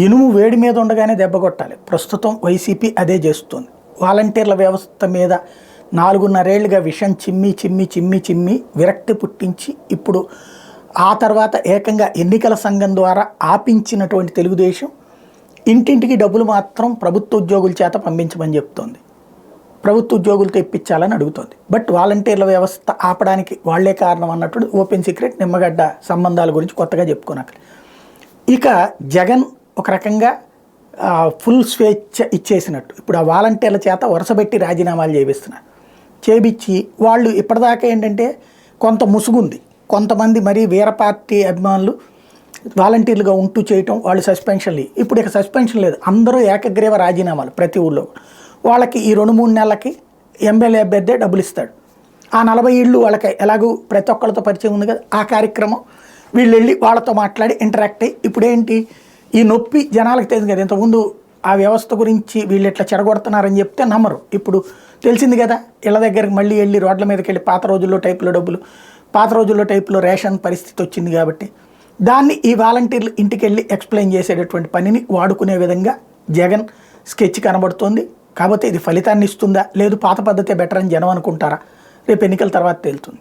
ఇనుము వేడి మీద ఉండగానే దెబ్బ కొట్టాలి. ప్రస్తుతం వైసీపీ అదే చేస్తుంది. వాలంటీర్ల వ్యవస్థ మీద 4.5 ఏళ్లుగా విషం చిమ్మి చిమ్మి చిమ్మి చిమ్మి విరక్తి పుట్టించి ఇప్పుడు ఆ తర్వాత ఏకంగా ఎన్నికల సంఘం ద్వారా ఆపించినటువంటి తెలుగుదేశం ఇంటింటికి డబ్బులు మాత్రం ప్రభుత్వ ఉద్యోగుల చేత పంపించమని చెప్తోంది. ప్రభుత్వ ఉద్యోగులతో ఇప్పించాలని అడుగుతోంది. బట్ వాలంటీర్ల వ్యవస్థ ఆపడానికి వాళ్లే కారణం అన్నట్టు ఓపెన్ సీక్రెట్, నిమ్మగడ్డ సంబంధాల గురించి కొత్తగా చెప్పుకోనక్కర్లేదు. ఇక జగన్ ఒక రకంగా ఫుల్ స్వేచ్ఛ ఇచ్చేసినట్టు ఇప్పుడు ఆ వాలంటీర్ల చేత వరుసపెట్టి రాజీనామాలు చేయించి వాళ్ళు ఇప్పటిదాకా ఏంటంటే కొంత ముసుగుంది. కొంతమంది మరీ వీర పార్టీ అభిమానులు వాలంటీర్లుగా ఉంటూ చేయటం, వాళ్ళు సస్పెన్షన్లు. ఇప్పుడు ఇక సస్పెన్షన్ లేదు, అందరూ ఏకగ్రీవ రాజీనామాలు. ప్రతి ఊళ్ళో వాళ్ళకి ఈ 2-3 నెలలకి ఎమ్మెల్యే అభ్యర్థి డబ్బులు ఇస్తాడు. ఆ 40 ఏళ్ళు వాళ్ళకి ఎలాగూ ప్రతి ఒక్కళ్ళతో పరిచయం ఉంది కదా, ఆ కార్యక్రమం వీళ్ళు వెళ్ళి వాళ్ళతో మాట్లాడి ఇంటరాక్ట్ అయ్యి ఇప్పుడు ఏంటి ఈ నొప్పి జనాలకు తెలియదు కదా. ఇంతకుముందు ఆ వ్యవస్థ గురించి వీళ్ళు ఇట్లా చెడగొడుతున్నారని చెప్తే నమ్మరు. ఇప్పుడు తెలిసింది కదా, ఇళ్ళ దగ్గరికి మళ్ళీ వెళ్ళి రోడ్ల మీదకి వెళ్ళి పాత రోజుల్లో టైపులో రేషన్ పరిస్థితి వచ్చింది కాబట్టి దాన్ని ఈ వాలంటీర్లు ఇంటికి వెళ్ళి ఎక్స్ప్లెయిన్ చేసేటటువంటి పనిని వాడుకునే విధంగా జగన్ స్కెచ్ కనబడుతోంది. కాకపోతే ఇది ఫలితాన్ని ఇస్తుందా లేదు పాత పద్ధతే బెటర్ అని జనం అనుకుంటారా, రేపు ఎన్నికల తర్వాత తేలుతుంది.